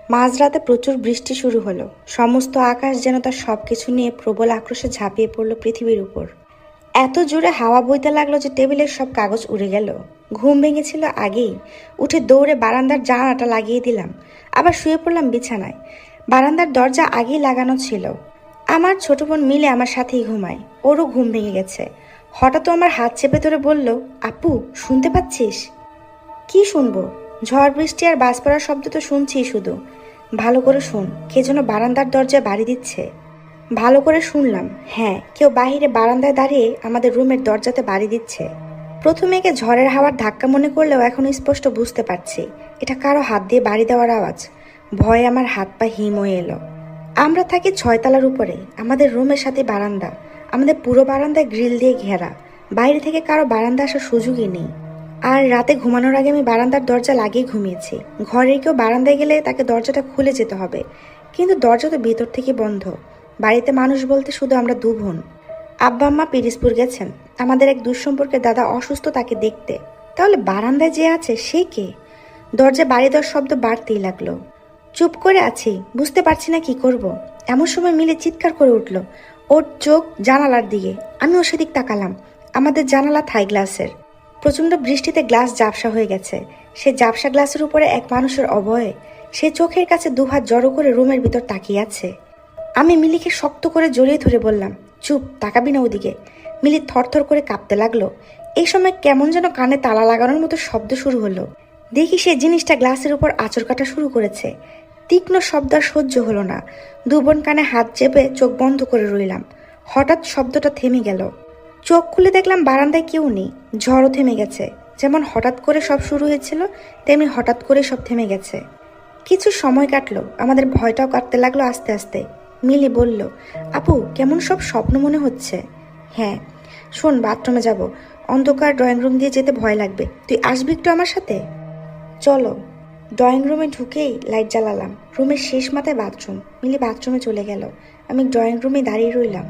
মাঝরাতে প্রচুর বৃষ্টি শুরু হলো। সমস্ত আকাশ যেন তার সবকিছু নিয়ে প্রবল আক্রোশে ঝাঁপিয়ে পড়ল পৃথিবীর উপর। এত জোরে হাওয়া বইতে লাগলো যে টেবিলের সব কাগজ উড়ে গেল। ঘুম ভেঙেছিল আগেই। উঠে দৌড়ে বারান্দার জানালাটা লাগিয়ে দিলাম। আবার শুয়ে পড়লাম বিছানায়। বারান্দার দরজা আগেই লাগানো ছিল। আমার ছোট বোন মিলে আমার সাথেই ঘুমায়। ওরও ঘুম ভেঙে গেছে। হঠাৎ আমার হাত চেপে ধরে বলল, আপু শুনতে পাচ্ছিস? কি শুনবো? ঝড় বৃষ্টি আর বাজ পড়ার শব্দ তো শুনছি শুধু। ভালো করে শুন, কে যেন বারান্দার দরজায় বাড়ি দিচ্ছে। ভালো করে শুনলাম, হ্যাঁ, কেউ বাহিরে বারান্দায় দাঁড়িয়ে আমাদের রুমের দরজাতে বাড়ি দিচ্ছে। প্রথমে একে ঝড়ের হাওয়ার ধাক্কা মনে করলেও এখন স্পষ্ট বুঝতে পারছি এটা কারো হাত দিয়ে বাড়ি দেওয়ার আওয়াজ। ভয়ে আমার হাত পা হিম হয়ে এলো। আমরা থাকি 6 তলার উপরে। আমাদের রুমের সাথে বারান্দা। আমাদের পুরো বারান্দায় গ্রিল দিয়ে ঘেরা। বাইরে থেকে কারো বারান্দা আসার সুযোগই নেই। আর রাতে ঘুমানোর আগে আমি বারান্দার দরজা লাগিয়ে ঘুমিয়েছি। ঘরের কেউ বারান্দায় গেলে তাকে দরজাটা খুলে যেতে হবে, কিন্তু দরজা তো ভেতর থেকে বন্ধ। বাড়িতে মানুষ বলতে শুধু আমরা 2 বোন। আব্বা আম্মা পিরিজপুর গেছেন। আমাদের এক দুঃসম্পর্কের দাদা অসুস্থ, তাকে দেখতে। তাহলে বারান্দায় যে আছে সে কে? দরজা বাড়ি দেওয়ার শব্দ বাড়তেই লাগলো। চুপ করে আছি, বুঝতে পারছি না কি করব। এমন সময় মিলে চিৎকার করে উঠল। ওর চোখ জানালার দিকে। আমিও সেদিক তাকালাম। আমাদের জানালা থাই গ্লাসের। প্রচণ্ড বৃষ্টিতে গ্লাস ঝাপসা হয়ে গেছে। সে ঝাপসা গ্লাসের উপরে এক মানুষের অবয়ে। সে চোখের কাছে 2 হাত জড়ো করে রুমের ভিতর তাকিয়ে আছে। আমি মিলিকে শক্ত করে জড়িয়ে ধরে বললাম, চুপ, তাকাবি না ওদিকে। মিলি থরথর করে কাঁপতে লাগলো। এই সময় কেমন যেন কানে তালা লাগানোর মতো শব্দ শুরু হলো। দেখি সে জিনিসটা গ্লাসের উপর আঁচড় কাটা শুরু করেছে। তীক্ষ্ণ শব্দ আর সহ্য হলো না। 2 বোন কানে হাত চেপে চোখ বন্ধ করে রইলাম। হঠাৎ শব্দটা থেমে গেল। চোখ খুলে দেখলাম বারান্দায় কেউ নেই। ঝড়ও থেমে গেছে। যেমন হঠাৎ করে সব শুরু হয়েছিল, তেমনি হঠাৎ করে সব থেমে গেছে। কিছু সময় কাটলো। আমাদের ভয়টাও কাটতে লাগলো আস্তে আস্তে। মিলি বলল, আপু কেমন সব স্বপ্ন মনে হচ্ছে। হ্যাঁ, শোন, বাথরুমে যাব। অন্ধকার ড্রয়িং রুম দিয়ে যেতে ভয় লাগবে। তুই আসবি একটু আমার সাথে? চলো। ড্রয়িং রুমে ঢুকেই লাইট জ্বালালাম। রুমের শেষ মাথায় বাথরুম। মিলি বাথরুমে চলে গেল। আমি ড্রয়িং রুমে দাঁড়িয়ে রইলাম।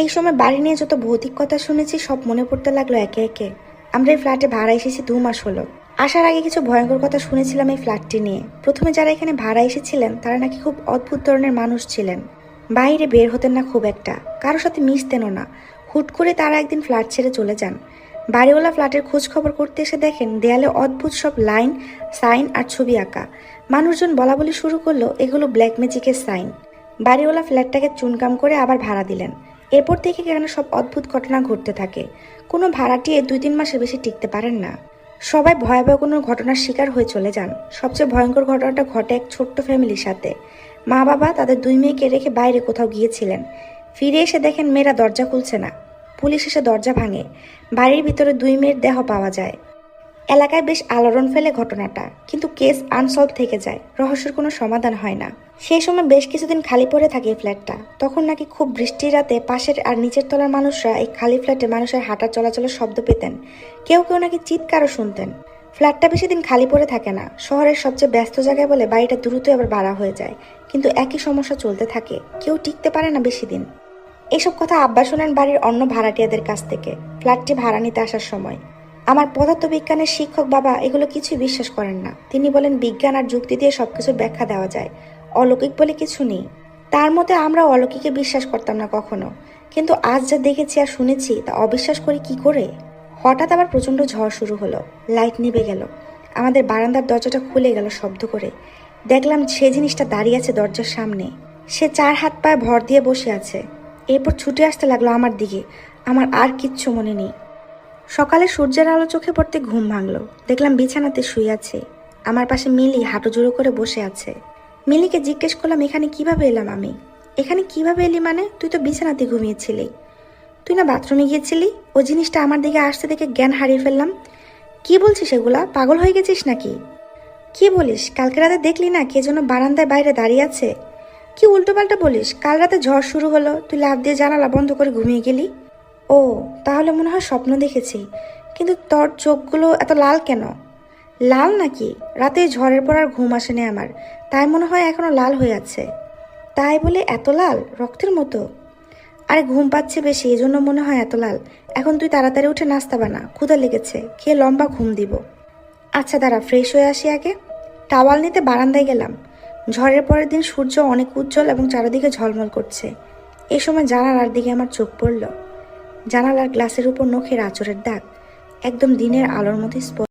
এই সময় বাড়ি নিয়ে যত ভৌতিক কথা শুনেছি সব মনে পড়তে লাগলো একে একে। আমরা এই ফ্ল্যাটে ভাড়া এসেছি 2 মাস হলো। আসার আগে কিছু ভয়ঙ্কর কথা শুনেছিলাম এই ফ্ল্যাটটি নিয়ে। প্রথমে যারা এখানে ভাড়া এসেছিলেন তারা নাকি খুব অদ্ভুত ধরনের মানুষ ছিলেন। বাইরে বের হতেন না খুব একটা, কারোর সাথে মিশতেনও না। হুট করে তারা একদিন ফ্ল্যাট ছেড়ে চলে যান। বাড়িওয়ালা ফ্ল্যাটের খোঁজ খবর করতে এসে দেখেন দেয়ালে অদ্ভুত সব লাইন, সাইন আর ছবি আঁকা। মানুষজন বলা বলি শুরু করলো এগুলো ব্ল্যাক ম্যাজিকের সাইন। বাড়িওয়ালা ফ্ল্যাটটাকে চুনকাম করে আবার ভাড়া দিলেন। এরপর থেকে কেন সব অদ্ভুত ঘটনা ঘটতে থাকে। কোনো ভাড়াটিয়ে 2-3 মাসের বেশি টিকতে পারেন না। সবাই ভয়াবহ কোনো ঘটনার শিকার হয়ে চলে যান। সবচেয়ে ভয়ঙ্কর ঘটনাটা ঘটে এক ছোট্ট ফ্যামিলির সাথে। মা বাবা তাদের 2 মেয়েকে রেখে বাইরে কোথাও গিয়েছিলেন। ফিরে এসে দেখেন মেয়েরা দরজা খুলছে না। পুলিশ এসে দরজা ভাঙে। বাড়ির ভিতরে 2 মেয়ের দেহ পাওয়া যায়। এলাকায় বেশ আলোড়ন ফেলে ঘটনাটা, কিন্তু কেস আনসলভ থেকে যায়। রহস্যের কোনো সমাধান হয় না। সেই সময় বেশ কিছুদিন খালি পড়ে থাকে এই ফ্ল্যাটটা। তখন নাকি খুব বৃষ্টির রাতে পাশের আর নিচের তলার মানুষরা এই খালি ফ্ল্যাটে মানুষের হাঁটা চলাচলের শব্দ পেতেন। কেউ কেউ নাকি চিৎকারও শুনতেন। ফ্ল্যাটটা বেশি দিন খালি পড়ে থাকে না। শহরের সবচেয়ে ব্যস্ত জায়গায় বলে বাড়িটা দ্রুত আবার ভাড়া হয়ে যায়। কিন্তু একই সমস্যা চলতে থাকে, কেউ টিকতে পারে না বেশি দিন। এসব কথা আব্বা শোনেন বাড়ির অন্য ভাড়াটিয়াদের কাছ থেকে ফ্ল্যাটটি ভাড়া নিতে আসার সময়। আমার পদার্থবিজ্ঞানের শিক্ষক বাবা এগুলো কিছুই বিশ্বাস করেন না। তিনি বলেন বিজ্ঞান আর যুক্তি দিয়ে সবকিছুর ব্যাখ্যা দেওয়া যায়, অলৌকিক বলে কিছু নেই। তার মতে আমরা অলৌকিকে বিশ্বাস করতাম না কখনো, কিন্তু আজ যা দেখেছি আর শুনেছি তা অবিশ্বাস করি কি করে। হঠাৎ আবার প্রচণ্ড ঝড় শুরু হলো। লাইট নিভে গেল। আমাদের বারান্দার দরজাটা খুলে গেল শব্দ করে। দেখলাম সে জিনিসটা দাঁড়িয়ে আছে দরজার সামনে। সে 4 হাত পায়ে ভর দিয়ে বসে আছে। এরপর ছুটে আসতে লাগলো আমার দিকে। আমার আর কিচ্ছু মনে নেই। সকালে সূর্যের আলো চোখে পড়তে ঘুম ভাঙলো। দেখলাম বিছানাতে শুয়ে আছে। আমার পাশে মিলি হাঁটু জোড়ো করে বসে আছে। মিলিকে জিজ্ঞেস করলাম, এখানে কিভাবে এলাম আমি? এখানে কিভাবে এলি মানে? তুই তো বিছানাতে ঘুমিয়েছিলি। তুই না বাথরুমে গিয়েছিলি? ও জিনিসটা আমার দিকে আসতে দেখে জ্ঞান হারিয়ে ফেললাম। কি বলছিস এগুলা? পাগল হয়ে গেছিস নাকি? কি বলিস? কালকে রাতে দেখলি না কে যেন বারান্দায় বাইরে দাঁড়িয়ে আছে? কি উল্টোপাল্টা বলিস? কাল রাতে ঝড় শুরু হলো, তুই লাফ দিয়ে জানালা বন্ধ করে ঘুমিয়ে গেলি। ও, তাহলে মনে হয় স্বপ্ন দেখেছি। কিন্তু তোর চোখগুলো এত লাল কেন? লাল নাকি? রাতে ঝড়ের পর আর ঘুম আসেনি আমার, তাই মনে হয় এখনো লাল হয়ে আছে। তাই বলে এত লাল? রক্তের মতো? আরে ঘুম পাচ্ছে বেশি, এজন্য মনে হয় এত লাল। এখন তুই তাড়াতাড়ি উঠে নাস্তা বানা, ক্ষুধা লেগেছে, খেয়ে লম্বা ঘুম দিব। আচ্ছা দাঁড়া, ফ্রেশ হয়ে আসি আগে। টাওয়াল নিতে বারান্দায় গেলাম। ঝড়ের পরের দিন সূর্য অনেক উজ্জ্বল এবং চারিদিকে ঝলমল করছে। এই সময় জানালার দিকে আমার চোখ পড়ল। জানালার গ্লাসের উপর নখের আঁচড়ের দাগ একদম দিনের আলোর মতো স্পষ্ট।